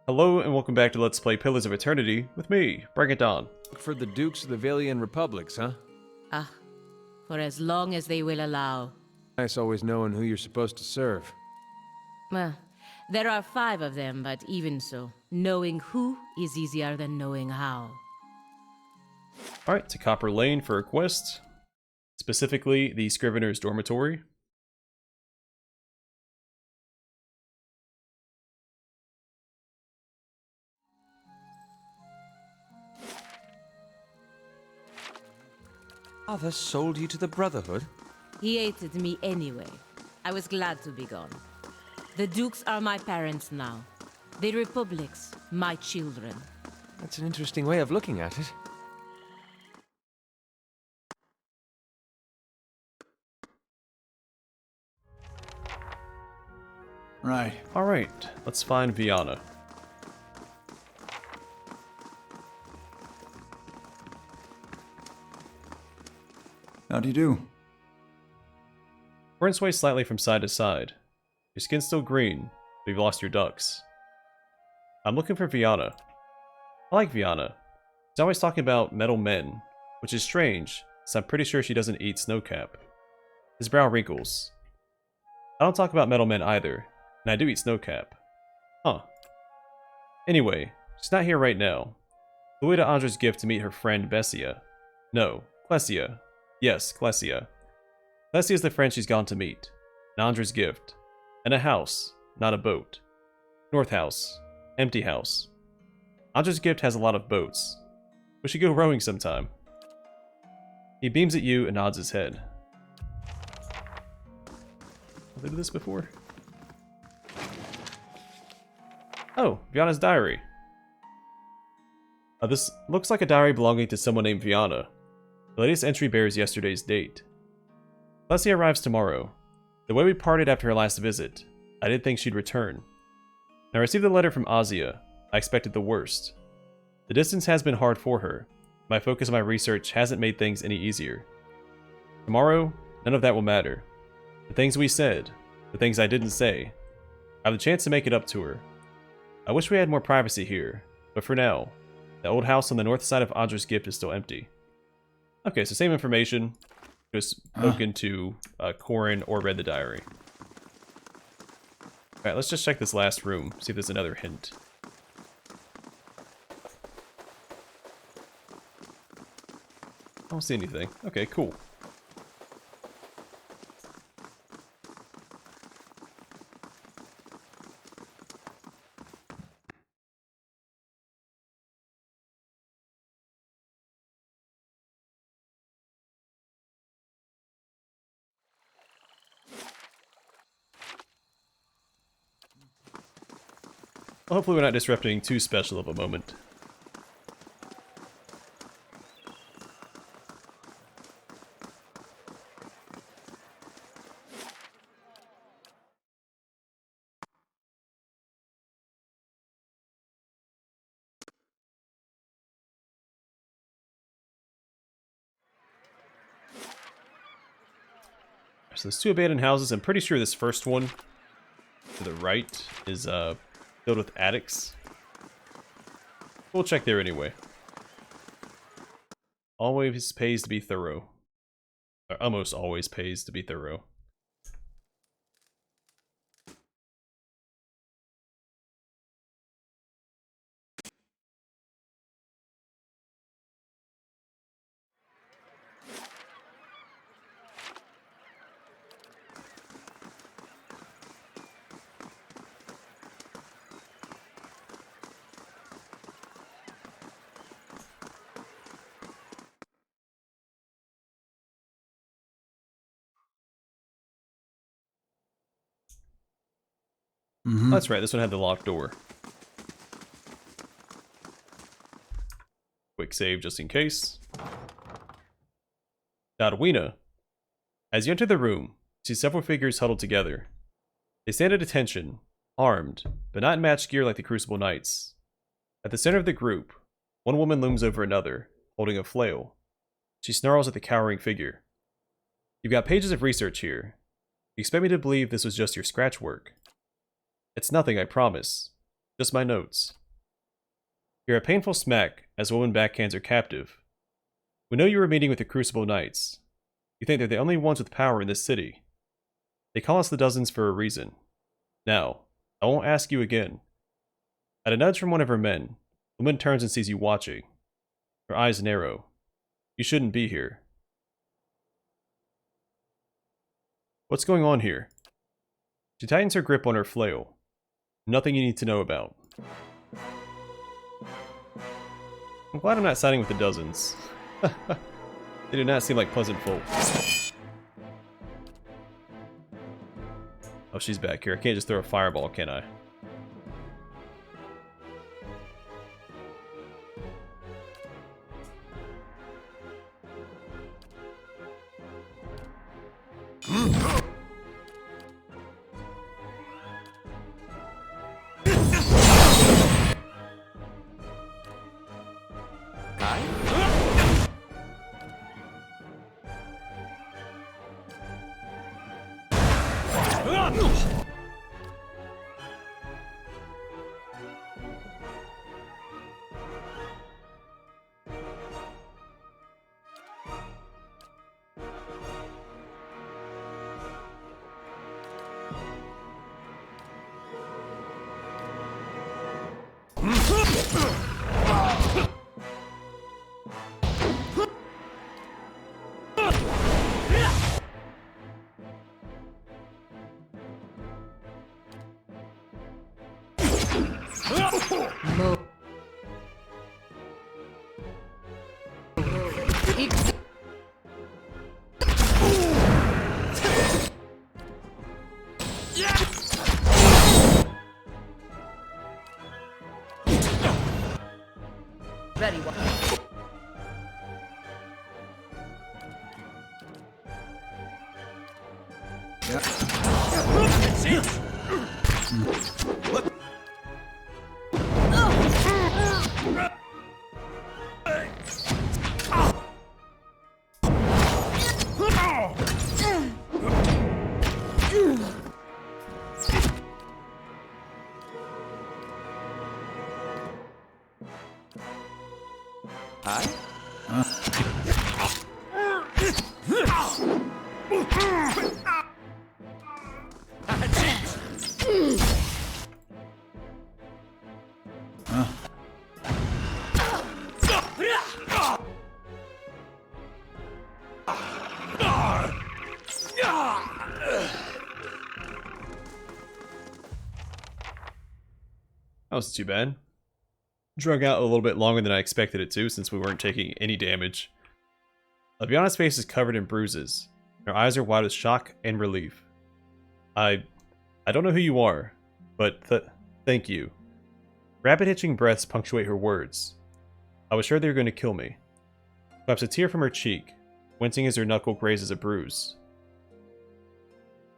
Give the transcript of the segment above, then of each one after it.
Hello and welcome back to Let's Play Pillars of Eternity with me, Bring It On. For the Dukes of the Valian Republics, huh? Ah, for as long as they will allow. Nice always knowing who you're supposed to serve. Well, there are 5 of them, but even so, knowing who is easier than knowing how. Alright, to Copper Lane for a quest, specifically the Scrivener's Dormitory. Father sold you to the Brotherhood? He hated me anyway. I was glad to be gone. The Dukes are my parents now. The Republics, my children. That's an interesting way of looking at it. Right. Alright, let's find Viana. How do you do? Horns sway slightly from side to side. Your skin's still green, but you've lost your ducks. I'm looking for Viana. I like Viana. She's always talking about metal men, which is strange, since I'm pretty sure she doesn't eat snowcap. His brow wrinkles. I don't talk about metal men either, and I do eat snowcap. Huh. Anyway, she's not here right now. Flew away to Andra's gift to meet her friend Bessia. No, Clessia. Yes, Clessia. Clessia is the friend she's gone to meet. And Andra's gift. And a house, not a boat. North house. Empty house. Andra's gift has a lot of boats. We should go rowing sometime. He beams at you and nods his head. Have they done this before? Oh, Viana's diary. This looks like a diary belonging to someone named Viana. The latest entry bears yesterday's date. Clessia arrives tomorrow. The way we parted after her last visit, I didn't think she'd return. When I received the letter from Azia, I expected the worst. The distance has been hard for her. My focus on my research hasn't made things any easier. Tomorrow, none of that will matter. The things we said, the things I didn't say, I have the chance to make it up to her. I wish we had more privacy here, but for now, the old house on the north side of Andra's gift is still empty. Okay, so same information, just spoken to Corin or read the diary. Alright, let's just check this last room, see if there's another hint. I don't see anything. Okay, cool. Well, hopefully we're not disrupting too special of a moment. So there's 2 abandoned houses. I'm pretty sure this first one to the right is filled with attics. We'll check there anyway. Always pays to be thorough. Or almost always pays to be thorough. Mm-hmm. Oh, that's right, this one had the locked door. Quick save just in case. Darwina. As you enter the room, you see several figures huddled together. They stand at attention, armed, but not in matched gear like the Crucible Knights. At the center of the group, one woman looms over another, holding a flail. She snarls at the cowering figure. You've got pages of research here. You expect me to believe this was just your scratch work? It's nothing, I promise. Just my notes. You're a painful smack as a woman backhands her captive. We know you were meeting with the Crucible Knights. You think they're the only ones with power in this city. They call us the Dozens for a reason. Now, I won't ask you again. At a nudge from one of her men, the woman turns and sees you watching. Her eyes narrow. You shouldn't be here. What's going on here? She tightens her grip on her flail. Nothing you need to know about. I'm glad I'm not siding with the Dozens. They do not seem like pleasant folk. Oh, she's back here. I can't just throw a fireball, can I? Very well. That wasn't too bad. Drug out a little bit longer than I expected it to, since we weren't taking any damage. Liviana's face is covered in bruises. Her eyes are wide with shock and relief. I don't know who you are, but thank you. Rapid hitching breaths punctuate her words. I was sure they were going to kill me. Wipes a tear from her cheek, wincing as her knuckle grazes a bruise.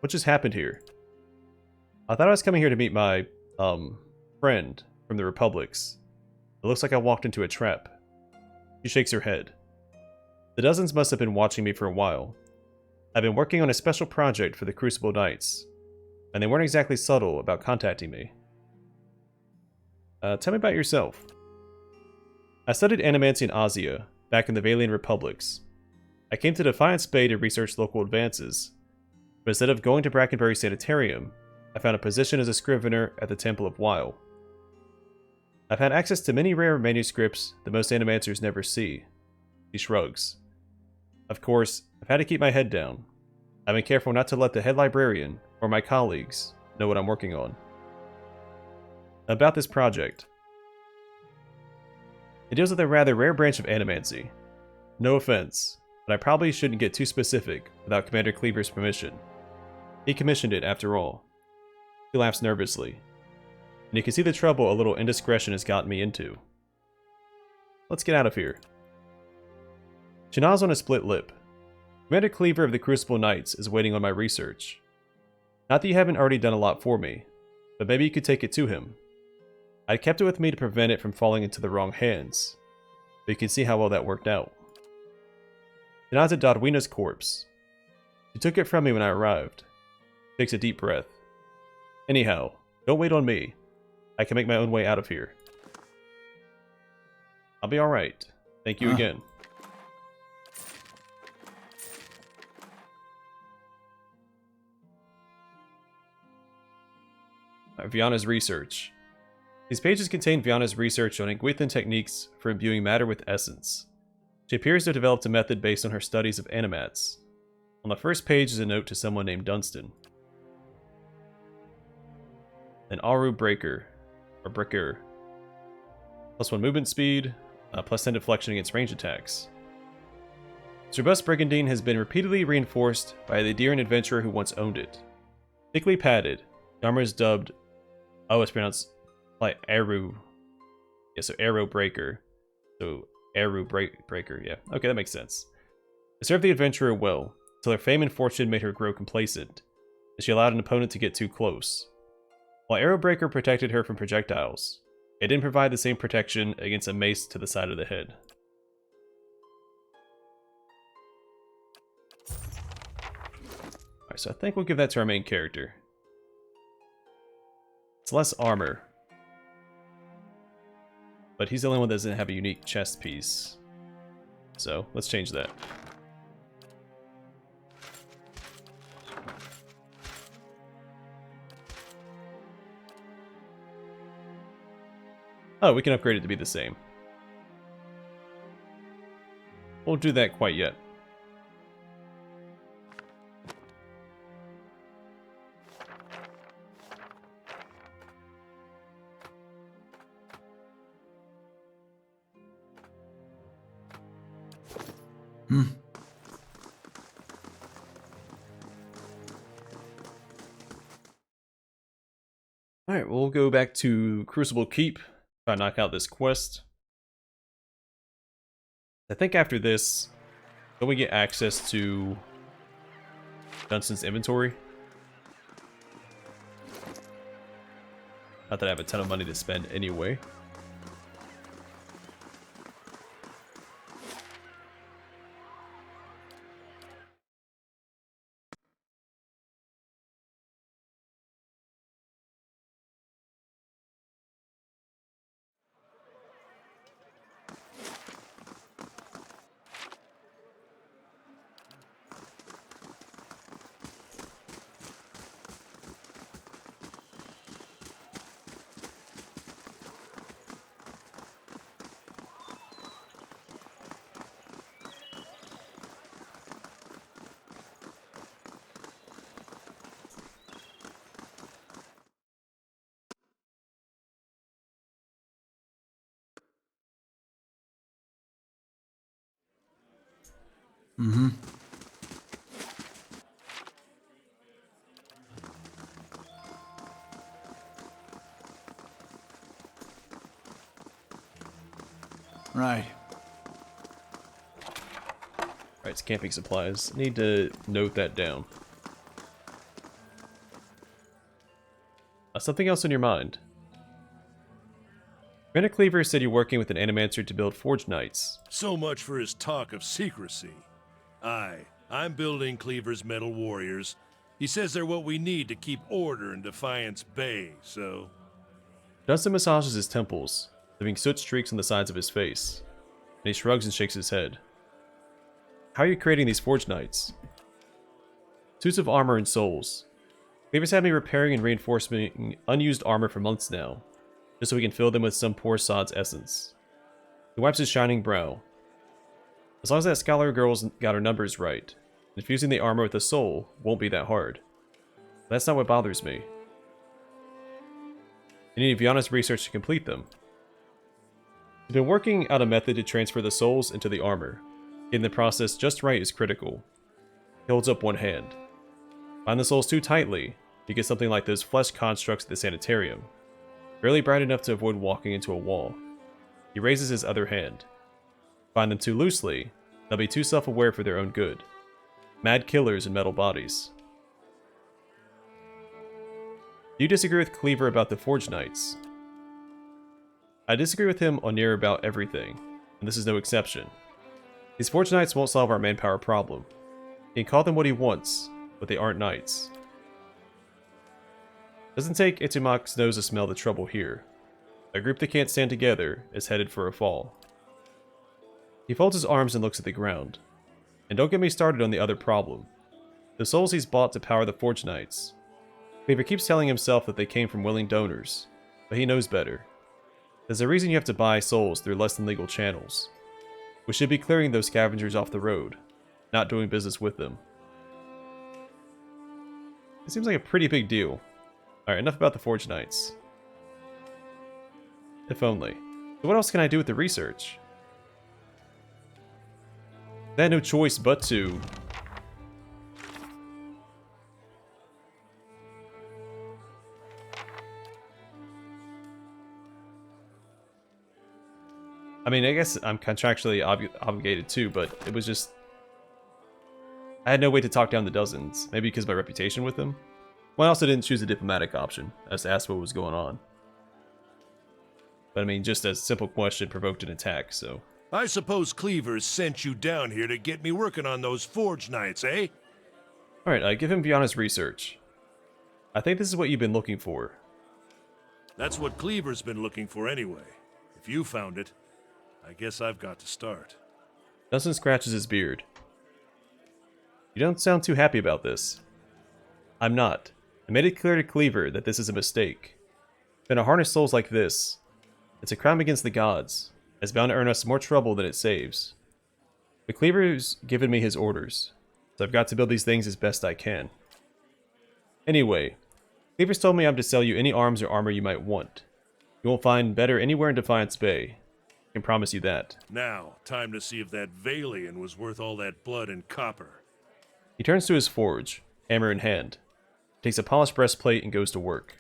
What just happened here? I thought I was coming here to meet my, friend from the Republics. It looks like I walked into a trap. She shakes her head. The Dozens must have been watching me for a while. I've been working on a special project for the Crucible Knights, and they weren't exactly subtle about contacting me. Tell me about yourself. I studied animancy in Asia, back in the Valian Republics. I came to Defiance Bay to research local advances, but instead of going to Brackenbury Sanitarium, I found a position as a scrivener at the Temple of Weil. I've had access to many rare manuscripts that most animancers never see. He shrugs. Of course, I've had to keep my head down. I've been careful not to let the head librarian, or my colleagues, know what I'm working on. About this project. It deals with a rather rare branch of animancy. No offense, but I probably shouldn't get too specific without Commander Cleaver's permission. He commissioned it, after all. He laughs nervously, and you can see the trouble a little indiscretion has gotten me into. Let's get out of here. She nods on a split lip. Commander Cleaver of the Crucible Knights is waiting on my research. Not that you haven't already done a lot for me, but maybe you could take it to him. I kept it with me to prevent it from falling into the wrong hands, but you can see how well that worked out. She nods at Dodwina's corpse. She took it from me when I arrived. Takes a deep breath. Anyhow, don't wait on me. I can make my own way out of here. I'll be alright. Thank you again. Viana's research. These pages contain Viana's research on Iguithan techniques for imbuing matter with essence. She appears to have developed a method based on her studies of animats. On the first page is a note to someone named Dunstan. An Aru Breaker, or Bricker. +1 movement speed, +10 deflection against range attacks. This robust brigandine has been repeatedly reinforced by the Lydian adventurer who once owned it. Thickly padded, the armor is dubbed... Oh, it's pronounced like Aru. Yeah, so Arrow Breaker. So Aru Breaker, yeah. Okay, that makes sense. It served the adventurer well, until her fame and fortune made her grow complacent, as she allowed an opponent to get too close. While Arrow Breaker protected her from projectiles, it didn't provide the same protection against a mace to the side of the head. Alright, so I think we'll give that to our main character. It's less armor, but he's the only one that doesn't have a unique chest piece. So, let's change that. Oh, we can upgrade it to be the same. Won't do that quite yet. Alright, we'll go back to Crucible Keep, try to knock out this quest. I think after this, don't we get access to Dunstan's inventory? Not that I have a ton of money to spend anyway. Right. Alright, it's camping supplies. Need to note that down. Something else on your mind. Commander Cleaver said you're working with an animancer to build Forge Knights. So much for his talk of secrecy. Aye, I'm building Cleaver's metal warriors. He says they're what we need to keep order in Defiance Bay, so... Dunstan massages his temples, leaving soot streaks on the sides of his face, and he shrugs and shakes his head. How are you creating these Forge Knights? Suits of armor and souls. Cleaver's had me repairing and reinforcing unused armor for months now, just so we can fill them with some poor sod's essence. He wipes his shining brow. As long as that scholar girl's got her numbers right, infusing the armor with a soul won't be that hard. But that's not what bothers me. I need Viana's research to complete them. We've been working out a method to transfer the souls into the armor. Getting the process just right is critical. He holds up one hand. Bind the souls too tightly, you get something like those flesh constructs at the sanitarium. Barely bright enough to avoid walking into a wall. He raises his other hand. Bind them too loosely, they'll be too self-aware for their own good. Mad killers in metal bodies. Do you disagree with Cleaver about the Forge Knights? I disagree with him on near about everything, and this is no exception. These Forge Knights won't solve our manpower problem. He can call them what he wants, but they aren't knights. Doesn't take Itumak's nose to smell the trouble here. A group that can't stand together is headed for a fall. He folds his arms and looks at the ground. And don't get me started on the other problem. The souls he's bought to power the Forge Knights. Cleaver keeps telling himself that they came from willing donors, but he knows better. There's a reason you have to buy souls through less than legal channels. We should be clearing those scavengers off the road, not doing business with them. It seems like a pretty big deal. Alright, enough about the Forge Knights. If only. So what else can I do with the research? I had no choice but to... I mean, I guess I'm contractually obligated too, but it was just... I had no way to talk down the dozens. Maybe because of my reputation with them? Well, I also didn't choose a diplomatic option, as to ask what was going on. But I mean, just a simple question provoked an attack, so... I suppose Cleaver sent you down here to get me working on those Forge Knights, eh? Alright, give him Viana's research. I think this is what you've been looking for. That's what Cleaver's been looking for anyway. If you found it, I guess I've got to start. Dustin scratches his beard. You don't sound too happy about this. I'm not. I made it clear to Cleaver that this is a mistake. Then a harness souls like this. It's a crime against the gods. It's bound to earn us more trouble than it saves. But Cleaver's given me his orders, so I've got to build these things as best I can. Anyway, Cleaver's told me I'm to sell you any arms or armor you might want. You won't find better anywhere in Defiance Bay. I can promise you that. Now, time to see if that Valian was worth all that blood and copper. He turns to his forge, hammer in hand, takes a polished breastplate and goes to work.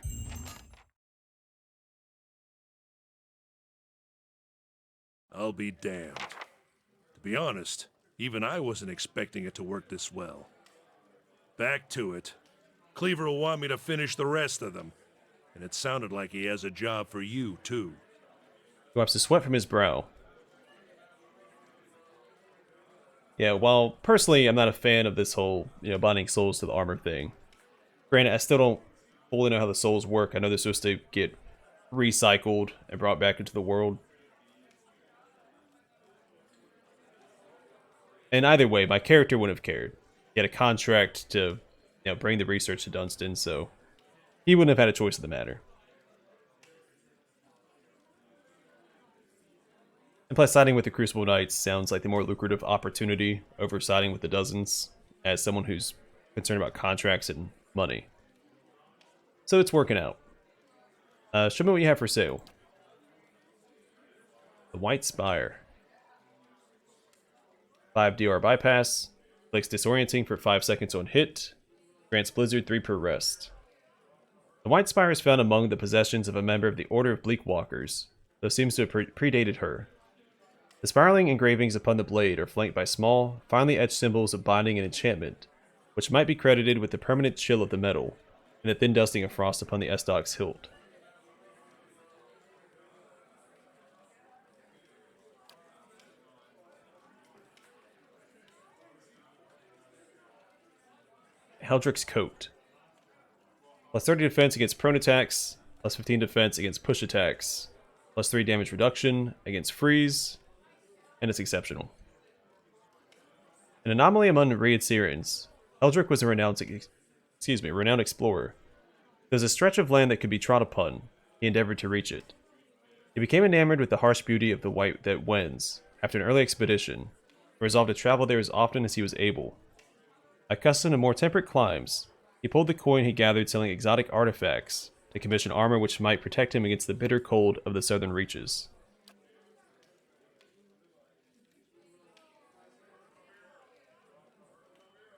I'll be damned. To be honest, even I wasn't expecting it to work this well. Back to it. Cleaver will want me to finish the rest of them. And it sounded like he has a job for you, too. He wipes the sweat from his brow. Yeah, while personally I'm not a fan of this whole, binding souls to the armor thing. Granted, I still don't fully know how the souls work. I know they're supposed to get recycled and brought back into the world. And either way, my character wouldn't have cared. He had a contract to, bring the research to Dunstan, so he wouldn't have had a choice in the matter. And plus, siding with the Crucible Knights sounds like the more lucrative opportunity over siding with the dozens, as someone who's concerned about contracts and money. So it's working out. Show me what you have for sale. The White Spire. 5 DR bypass, clicks disorienting for 5 seconds on hit, grants Blizzard 3 per rest. The White Spire is found among the possessions of a member of the Order of Bleakwalkers, though seems to have predated her. The spiraling engravings upon the blade are flanked by small, finely etched symbols of binding and enchantment, which might be credited with the permanent chill of the metal, and the thin dusting of frost upon the S-Dog's hilt. Heldrick's Coat. Plus 30 defense against prone attacks, plus 15 defense against push attacks, plus 3 damage reduction against freeze, and it's exceptional. An anomaly among Readsirians, Heldrick was a renowned explorer. There's a stretch of land that could be trod upon. He endeavored to reach it. He became enamored with the harsh beauty of the white that wends after an early expedition, and resolved to travel there as often as he was able. Accustomed to more temperate climes, he pulled the coin he gathered selling exotic artifacts to commission armor which might protect him against the bitter cold of the southern reaches.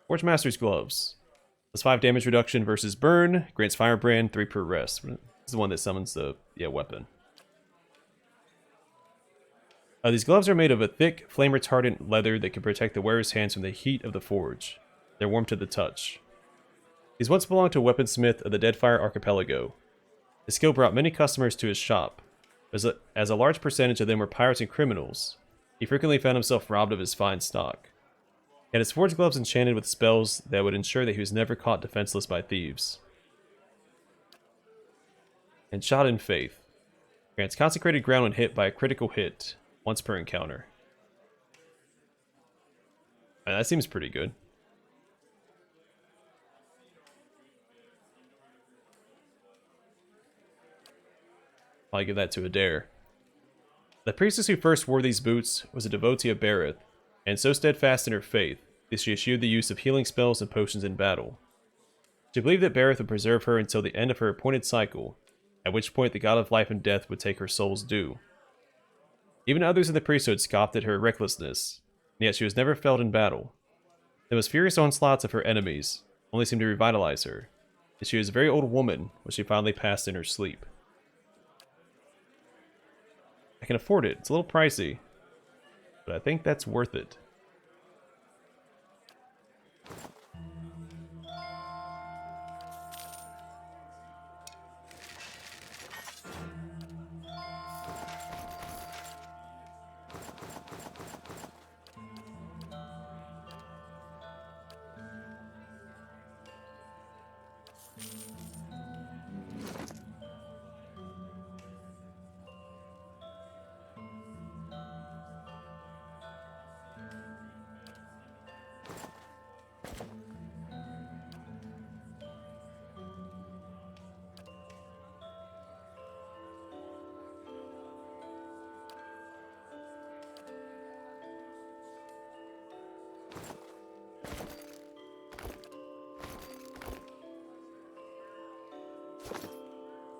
Forge Master's Gloves. Plus 5 damage reduction versus burn, grants Firebrand 3 per rest. This is the one that summons the weapon. These gloves are made of a thick, flame-retardant leather that can protect the wearer's hands from the heat of the forge. They're warm to the touch. These once belonged to a weaponsmith of the Deadfire Archipelago. His skill brought many customers to his shop. As a large percentage of them were pirates and criminals, he frequently found himself robbed of his fine stock. He had his forged gloves enchanted with spells that would ensure that he was never caught defenseless by thieves. And Shot in Faith. Grants consecrated ground when hit by a critical hit, once per encounter. That seems pretty good. I'll give that to Adair. The priestess who first wore these boots was a devotee of Bareth, and so steadfast in her faith that she eschewed the use of healing spells and potions in battle. She believed that Bareth would preserve her until the end of her appointed cycle, at which point the god of life and death would take her soul's due. Even others in the priesthood scoffed at her recklessness, and yet she was never felled in battle. The most furious onslaughts of her enemies only seemed to revitalize her, and she was a very old woman when she finally passed in her sleep. I can afford it. It's a little pricey, but I think that's worth it.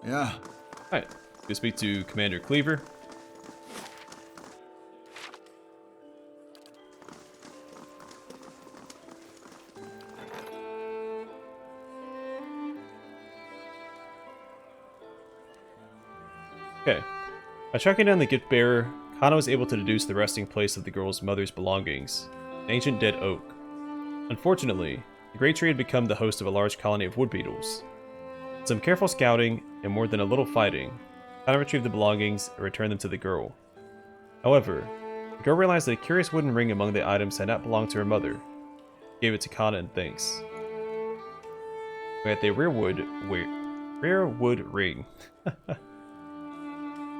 Yeah. Alright, go speak to Commander Cleaver. Okay. By tracking down the gift bearer, Kana was able to deduce the resting place of the girl's mother's belongings, an ancient dead oak. Unfortunately, the great tree had become the host of a large colony of wood beetles. With some careful scouting and more than a little fighting, Kana retrieved the belongings and returned them to the girl. However, the girl realized that a curious wooden ring among the items had not belonged to her mother. She gave it to Kana in thanks. We had the rare wood ring.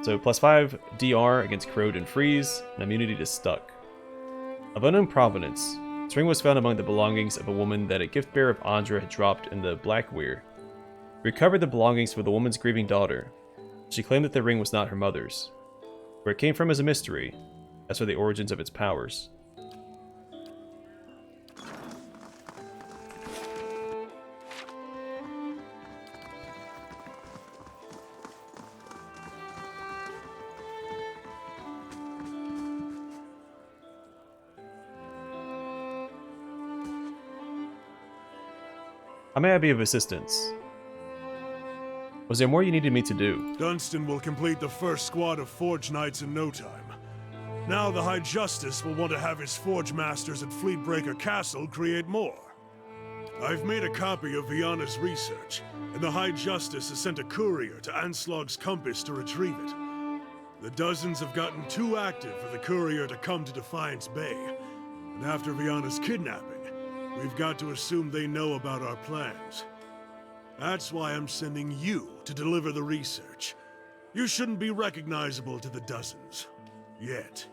So +5 DR against corrode and freeze, and immunity to stuck. Of unknown provenance, this ring was found among the belongings of a woman that a gift bearer of Andra had dropped in the Blackweir. We recovered the belongings for the woman's grieving daughter. She claimed that the ring was not her mother's. Where it came from is a mystery, as for the origins of its powers. How may I be of assistance? Was there more you needed me to do? Dunstan will complete the first squad of Forge Knights in no time. Now the High Justice will want to have his Forge Masters at Fleetbreaker Castle create more. I've made a copy of Viana's research, and the High Justice has sent a courier to Anslog's Compass to retrieve it. The dozens have gotten too active for the courier to come to Defiance Bay, and after Viana's kidnapping, we've got to assume they know about our plans. That's why I'm sending you to deliver the research. You shouldn't be recognizable to the dozens. Yet.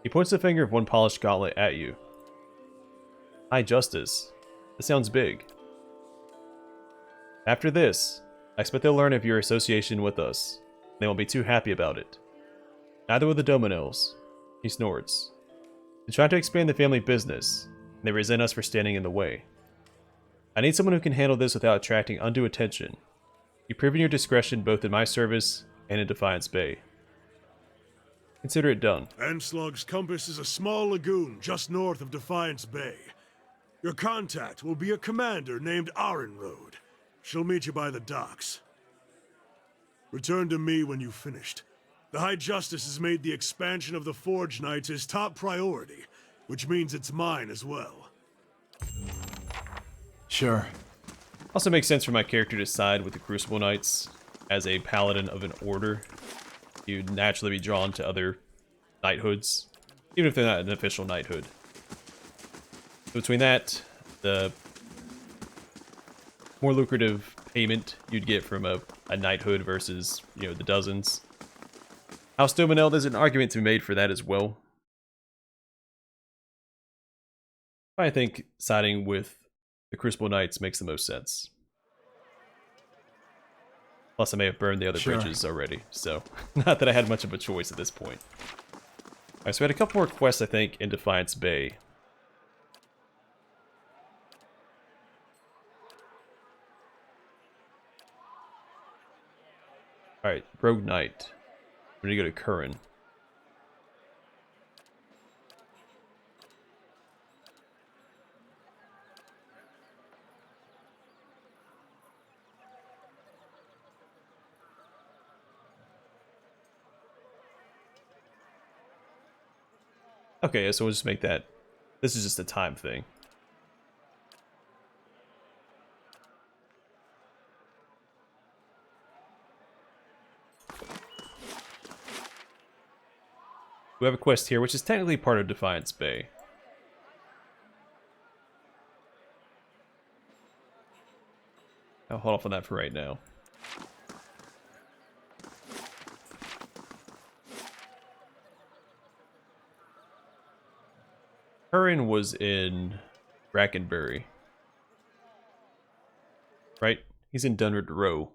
He points the finger of one polished gauntlet at you. High Justice. This sounds big. After this, I expect they'll learn of your association with us. They won't be too happy about it. Neither will the Dominos. He snorts. They're trying to expand the family business, and they resent us for standing in the way. I need someone who can handle this without attracting undue attention. You've proven your discretion both in my service and in Defiance Bay. Consider it done. Anslog's Compass is a small lagoon just north of Defiance Bay. Your contact will be a commander named Arenroad. She'll meet you by the docks. Return to me when you've finished. The High Justice has made the expansion of the Forge Knights his top priority, which means it's mine as well. Sure. Also makes sense for my character to side with the Crucible Knights. As a paladin of an order, you'd naturally be drawn to other knighthoods, even if they're not an official knighthood. Between that, the more lucrative payment you'd get from a knighthood versus, you know, the dozens. House Dominel, there's an argument to be made for that as well. I think siding with the Crucible Knights makes the most sense. Plus, I may have burned the other Sure. bridges already, so not that I had much of a choice at this point. Alright, so we had a couple more quests, I think, in Defiance Bay. Alright, Rogue Knight. We need to go to Curran. Okay, so we'll just make that... This is just a time thing. We have a quest here, which is technically part of Defiance Bay. I'll hold off on that for right now. Curran was in Brackenbury. Right? He's in Dunward Row.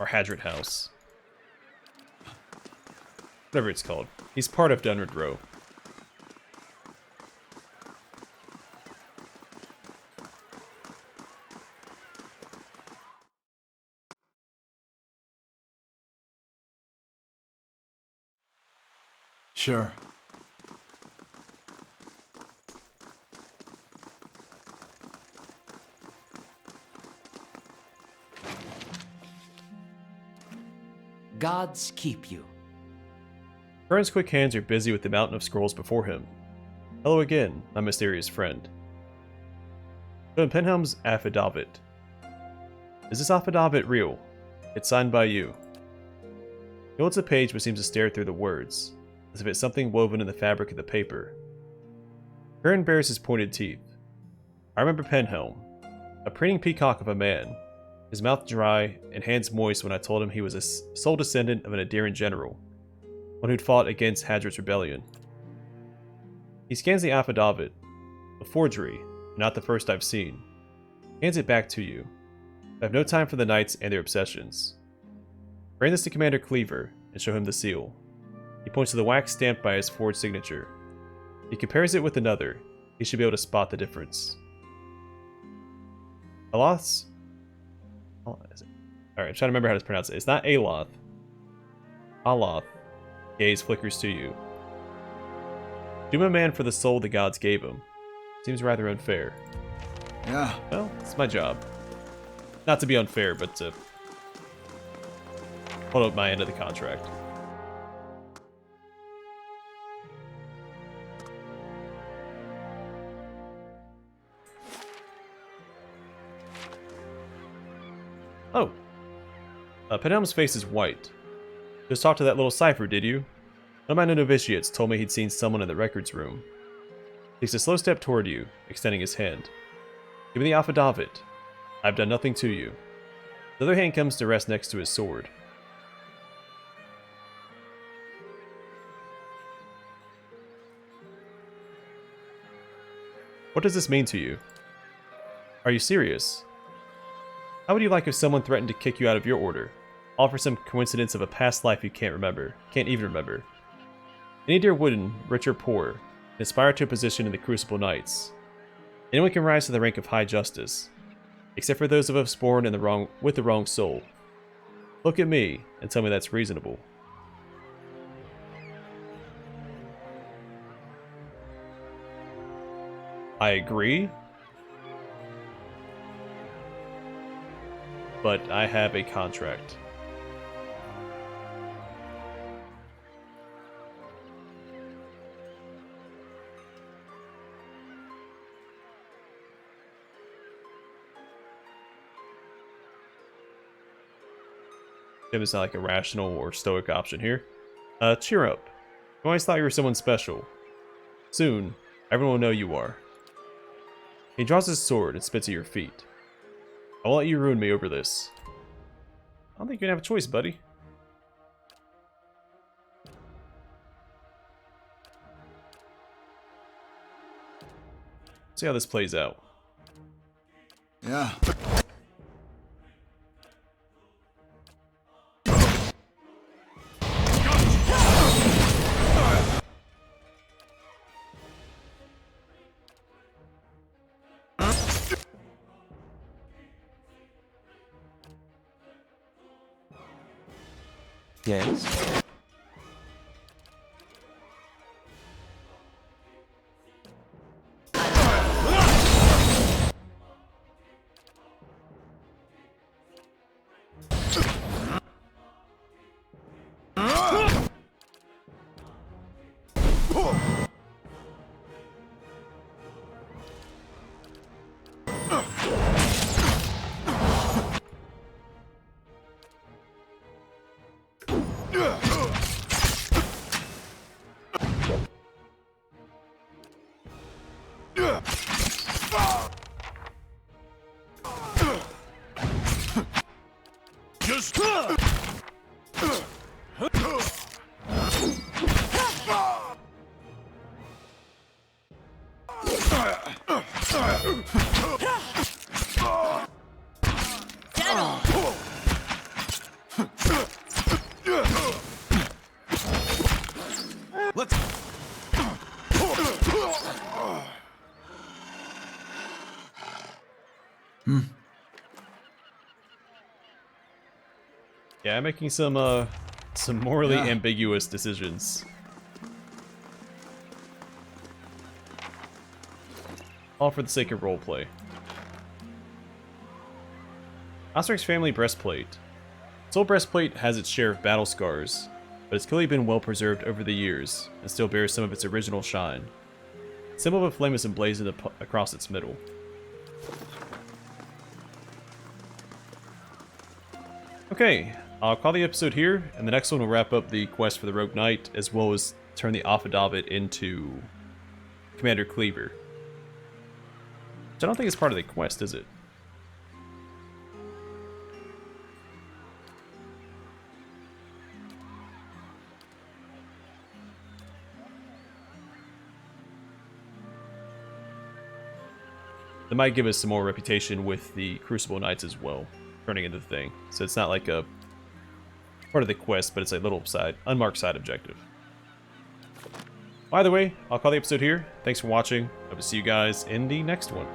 Or Hadrit House. Whatever it's called. He's part of Dunward Row. Sure. Gods keep you. Curran's quick hands are busy with the mountain of scrolls before him. Hello again, my mysterious friend. So in Penhelm's affidavit. Is this affidavit real? It's signed by you. He holds the page but seems to stare through the words, as if it's something woven in the fabric of the paper. Curran bares his pointed teeth. I remember Penhelm, a preening peacock of a man, his mouth dry and hands moist when I told him he was a sole descendant of an Adirian general, one who'd fought against Hadrit's rebellion. He scans the affidavit, a forgery, not the first I've seen, hands it back to you. I have no time for the knights and their obsessions. Bring this to Commander Cleaver and show him the seal. He points to the wax stamped by his forged signature. He compares it with another. He should be able to spot the difference. Aloth's... Alright, I'm trying to remember how to pronounce it. It's not Aloth. Aloth. Gaze flickers to you. Doom a man for the soul the gods gave him. Seems rather unfair. Yeah. Well, it's my job. Not to be unfair, but to hold up my end of the contract. Oh. Penhelm's face is white. Just talked to that little cipher, did you? One of my novitiates told me he'd seen someone in the records room. He takes a slow step toward you, extending his hand. Give me the affidavit. I've done nothing to you. The other hand comes to rest next to his sword. What does this mean to you? Are you serious? How would you like if someone threatened to kick you out of your order? All for some coincidence of a past life you can't even remember. Any dear wooden, rich or poor, can aspire to a position in the Crucible Knights. Anyone can rise to the rank of high justice, except for those of us born with the wrong soul. Look at me and tell me that's reasonable. I agree, but I have a contract. Maybe it's not like a rational or stoic option here. Cheer up. You always thought you were someone special. Soon, everyone will know you are. He draws his sword and spits at your feet. I won't let you ruin me over this. I don't think you can have a choice, buddy. See how this plays out. Yeah. Yes? Just... Yeah, I'm making some morally Yeah. ambiguous decisions. All for the sake of roleplay. Ostric's family breastplate. This old breastplate has its share of battle scars, but it's clearly been well preserved over the years, and still bears some of its original shine. The symbol of a flame is emblazoned across its middle. Okay, I'll call the episode here, and the next one will wrap up the quest for the Rogue Knight, as well as turn the Affidavit into Commander Cleaver. Which I don't think is part of the quest, is it? That might give us some more reputation with the Crucible Knights as well, turning into the thing. So it's not like a part of the quest, but it's a little unmarked side objective. Either way, I'll call the episode here. Thanks for watching. Hope to see you guys in the next one.